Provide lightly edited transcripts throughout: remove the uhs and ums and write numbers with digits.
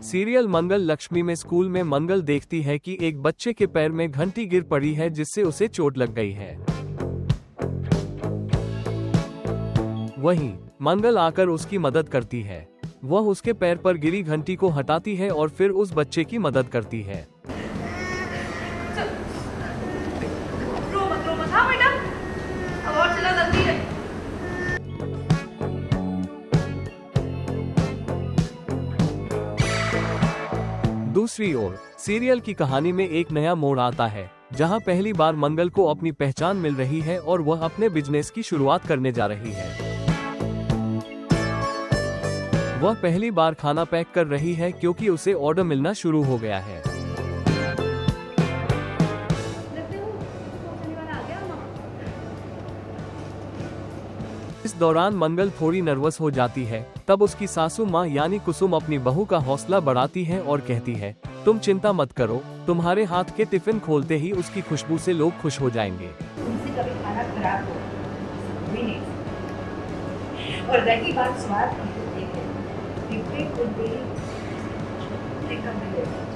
Serial मंगल लक्ष्मी में school में मंगल देखती है कि एक बच्चे के पैर में घंटी गिर पड़ी है जिससे उसे चोट लग गई है। वहीं मंगल आकर उसकी मदद करती है। वह उसके पैर पर गिरी घंटी को हटाती है और फिर उस बच्चे की मदद करती है। दूसरी ओर सीरियल की कहानी में एक नया मोड़ आता है, जहां पहली बार मंगल को अपनी पहचान मिल रही है और वह अपने बिजनेस की शुरुआत करने जा रही है। वह पहली बार खाना पैक कर रही है क्योंकि उसे ऑर्डर मिलना शुरू हो गया है। इस दौरान मंगल थोड़ी नर्वस हो जाती है। तब उसकी सासू माँ यानी कुसुम अपनी बहू का हौसला बढ़ाती है और कहती है, तुम चिंता मत करो, तुम्हारे हाथ के टिफिन खोलते ही उसकी खुशबू से लोग खुश हो जाएंगे। तुमसे कभी खाना खराब हो भी नहीं, और रही बात स्वाद की तो देखे टिफिन खुलते ही लेकर मिलेगा।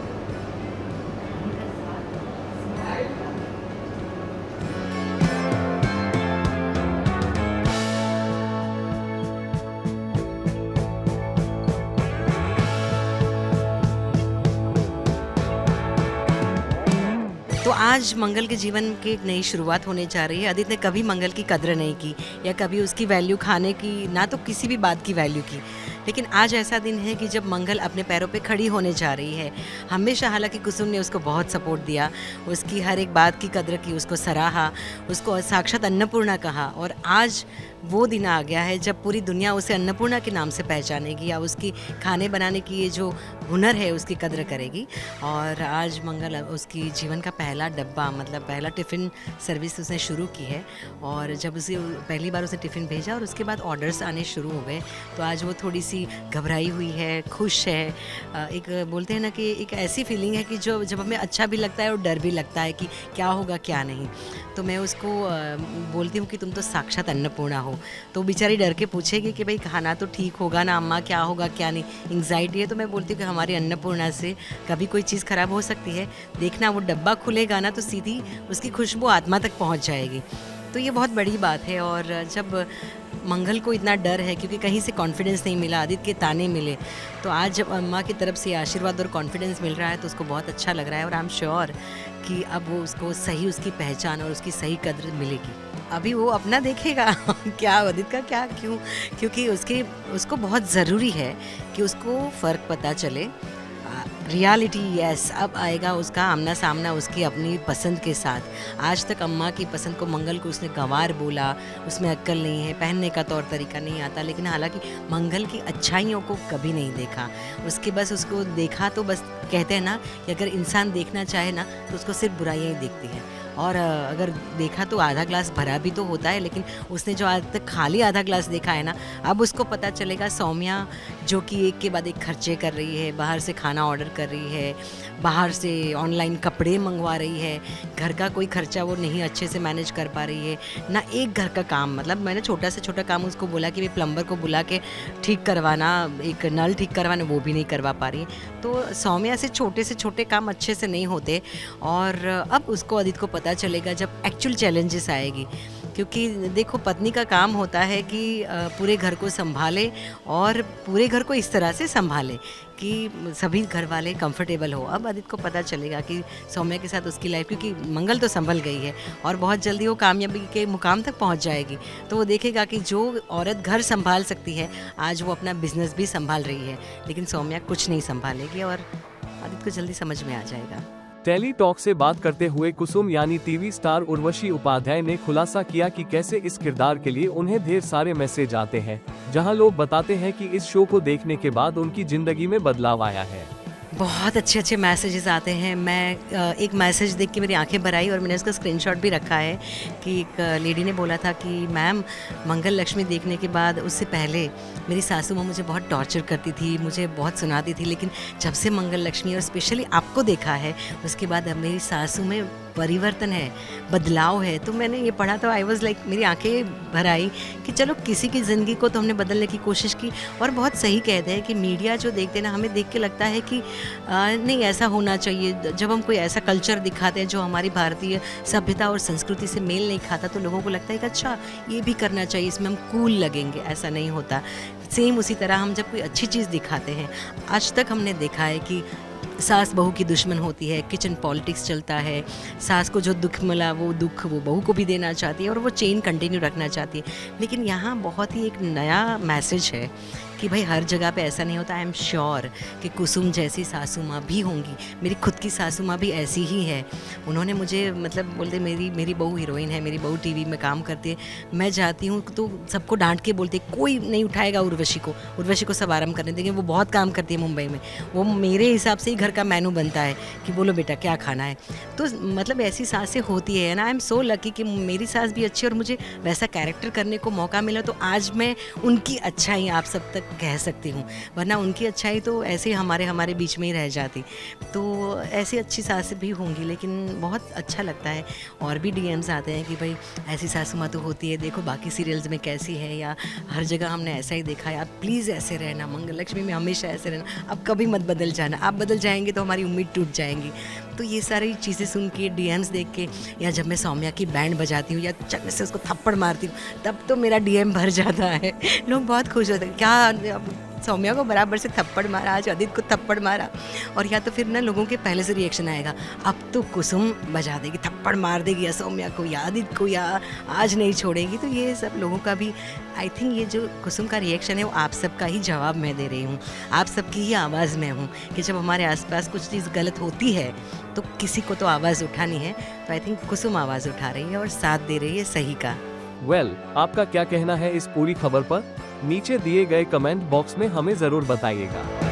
तो आज मंगल के जीवन की एक नई शुरुआत होने जा रही है। आदित्य ने कभी मंगल की कद्र नहीं की या कभी उसकी वैल्यू खाने की, ना तो किसी भी बात की वैल्यू की, लेकिन आज ऐसा दिन है कि जब मंगल अपने पैरों पे खड़ी होने जा रही है। हमेशा हालांकि कुसुम ने उसको बहुत सपोर्ट दिया, उसकी हर एक बात की कद्र की, उसको सराहा, उसको साक्षात अन्नपूर्णा कहा, और आज वो दिन आ गया है जब पूरी दुनिया उसे अन्नपूर्णा के नाम से पहचानेगी या उसकी खाने बनाने की ये जो हुनर है उसकी कद्र करेगी। और आज मंगल उसकी जीवन का पहला डब्बा, मतलब पहला टिफ़िन सर्विस उसने शुरू की है। और जब उसे पहली बार उसे टिफ़िन भेजा और उसके बाद ऑर्डर्स आने शुरू हो गए, तो आज वो थोड़ी सी घबराई हुई है, खुश है। एक बोलते हैं ना कि एक ऐसी फीलिंग है कि जो जब हमें अच्छा भी लगता है और डर भी लगता है कि क्या होगा क्या नहीं। तो मैं उसको बोलती हूँ कि तुम तो साक्षात अन्नपूर्णा हो। तो बेचारी डर के पूछेगी कि भाई खाना तो ठीक होगा ना अम्मा, क्या होगा क्या नहीं, एंग्जाइटी है। तो मैं बोलती हूँ कि हमारी अन्नपूर्णा से कभी कोई चीज़ ख़राब हो सकती है, देखना वो डब्बा खुलेगा ना तो सीधी उसकी खुशबू आत्मा तक पहुँच जाएगी। तो ये बहुत बड़ी बात है। और जब मंगल को इतना डर है क्योंकि कहीं से कॉन्फिडेंस नहीं मिला, आदित्य के ताने मिले, तो आज जब अम्मा की तरफ से आशीर्वाद और कॉन्फिडेंस मिल रहा है तो उसको बहुत अच्छा लग रहा है। और आई एम श्योर कि अब वो उसको सही उसकी पहचान और उसकी सही कद्र मिलेगी। अभी वो अपना देखेगा क्या आदित्य का क्या क्यों, क्योंकि उसको बहुत ज़रूरी है कि उसको फ़र्क पता चले। रियलिटी यस, अब आएगा उसका आमना सामना उसकी अपनी पसंद के साथ। आज तक अम्मा की पसंद को, मंगल को उसने गंवार बोला, उसमें अक्ल नहीं है, पहनने का तौर तरीका नहीं आता, लेकिन हालांकि मंगल की अच्छाइयों को कभी नहीं देखा। उसके बस उसको देखा तो बस कहते हैं ना कि अगर इंसान देखना चाहे ना तो उसको सिर्फ बुराइयाँ ही दिखती हैं। और अगर देखा तो आधा ग्लास भरा भी तो होता है, लेकिन उसने जो आज तक खाली आधा ग्लास देखा है ना, अब उसको पता चलेगा। सौम्या जो कि एक के बाद एक खर्चे कर रही है, बाहर से खाना ऑर्डर कर रही है, बाहर से ऑनलाइन कपड़े मंगवा रही है, घर का कोई खर्चा वो नहीं अच्छे से मैनेज कर पा रही है ना। एक घर का काम, मतलब मैंने छोटा से छोटा काम उसको बोला कि भाई प्लम्बर को बुला के ठीक करवाना, एक नल ठीक करवाना, वो भी नहीं करवा पा रही है। तो सौम्या से छोटे काम अच्छे से नहीं होते। और अब उसको आदित्य को पता चलेगा जब एक्चुअल चैलेंजेस आएगी। क्योंकि देखो, पत्नी का काम होता है कि पूरे घर को संभाले और पूरे घर को इस तरह से संभाले कि सभी घर वाले कंफर्टेबल हो। अब आदित्य को पता चलेगा कि सौम्या के साथ उसकी लाइफ, क्योंकि मंगल तो संभल गई है और बहुत जल्दी वो कामयाबी के मुकाम तक पहुंच जाएगी, तो वो देखेगा कि जो औरत घर संभाल सकती है आज वो अपना बिजनेस भी संभाल रही है, लेकिन सौम्या कुछ नहीं संभालेगी। और आदित्य को जल्दी समझ में आ जाएगा। टेली टॉक से बात करते हुए कुसुम यानी टीवी स्टार उर्वशी उपाध्याय ने खुलासा किया कि कैसे इस किरदार के लिए उन्हें ढेर सारे मैसेज आते हैं, जहां लोग बताते हैं कि इस शो को देखने के बाद उनकी जिंदगी में बदलाव आया है। बहुत अच्छे मैसेजेस आते हैं। मैं एक मैसेज देख के मेरी आंखें भर आई और मैंने उसका स्क्रीनशॉट भी रखा है कि एक लेडी ने बोला था कि मैम, मंगल लक्ष्मी देखने के बाद, उससे पहले मेरी सासू माँ मुझे बहुत टॉर्चर करती थी, मुझे बहुत सुनाती थी, लेकिन जब से मंगल लक्ष्मी और स्पेशली आपको देखा है उसके बाद अब मेरी सासू में परिवर्तन है, बदलाव है। तो मैंने ये पढ़ा तो आई वाज लाइक, मेरी आंखें भर आई कि चलो किसी की ज़िंदगी को तो हमने बदलने की कोशिश की। और बहुत सही कहते हैं कि मीडिया जो देखते हैं ना, हमें देख के लगता है कि नहीं ऐसा होना चाहिए। जब हम कोई ऐसा कल्चर दिखाते हैं जो हमारी भारतीय सभ्यता और संस्कृति से मेल नहीं खाता, तो लोगों को लगता है कि अच्छा ये भी करना चाहिए, इसमें हम कूल लगेंगे। ऐसा नहीं होता। सेम उसी तरह हम जब कोई अच्छी चीज़ दिखाते हैं, आज तक हमने देखा है कि सास बहू की दुश्मन होती है, किचन पॉलिटिक्स चलता है, सास को जो दुख मिला वो दुख वो बहू को भी देना चाहती है और वो चेन कंटिन्यू रखना चाहती है। लेकिन यहाँ बहुत ही एक नया मैसेज है कि भाई हर जगह पे ऐसा नहीं होता। आई एम श्योर कि कुसुम जैसी सासू माँ भी होंगी। मेरी खुद की सासू माँ भी ऐसी ही है। उन्होंने मुझे मतलब बोलते मेरी बहू हीरोइन है, मेरी बहू टीवी में काम करती है, मैं जाती हूँ तो सबको डांट के बोलते कोई नहीं उठाएगा उर्वशी को सब आराम करने देंगे, वो बहुत काम करती है मुंबई में, वो मेरे हिसाब से ही घर का मेनू बनता है कि बोलो बेटा क्या खाना है। तो मतलब ऐसी सासें होती है ना। आई एम सो लकी कि मेरी सास भी अच्छी और मुझे वैसा कैरेक्टर करने को मौका मिला, तो आज मैं उनकी अच्छाई आप सब तक कह सकती हूँ, वरना उनकी अच्छाई तो ऐसे ही हमारे बीच में ही रह जाती। तो ऐसी अच्छी सासें भी होंगी, लेकिन बहुत अच्छा लगता है। और भी डीएम्स आते हैं कि भाई ऐसी सासू माँ तो होती है, देखो बाकी सीरियल्स में कैसी है, या हर जगह हमने ऐसा ही देखा है, आप प्लीज़ ऐसे रहना, मंगल लक्ष्मी में हमेशा ऐसे रहना, अब कभी मत बदल जाना, आप बदल जाएंगे तो हमारी उम्मीद टूट जाएंगी। तो ये सारी चीज़ें सुन के, डीएम्स देख के, या जब मैं सौम्या की बैंड बजाती हूँ या चलने से उसको थप्पड़ मारती हूँ, तब तो मेरा डीएम भर जाता है। लोग बहुत खुश होते हैं, क्या सौम्या को बराबर से थप्पड़ मारा, आज आदित्य को थप्पड़ मारा। और या तो फिर ना लोगों के पहले से रिएक्शन आएगा, अब तो कुसुम बजा देगी, थप्पड़ मार देगी या सौम्या को या आदित्य को, या आज नहीं छोड़ेगी। तो ये सब लोगों का भी आई थिंक ये जो कुसुम का रिएक्शन है वो आप सबका ही जवाब मैं दे रही हूँ, आप सबकी ही आवाज़ में हूँ कि जब हमारे आसपास कुछ चीज़ गलत होती है तो किसी को तो आवाज़ उठानी है। तो आई थिंक कुसुम आवाज़ उठा रही है और साथ दे रही है सही का। आपका क्या कहना है इस पूरी खबर पर? नीचे दिए गए कमेंट बॉक्स में हमें जरूर बताइएगा।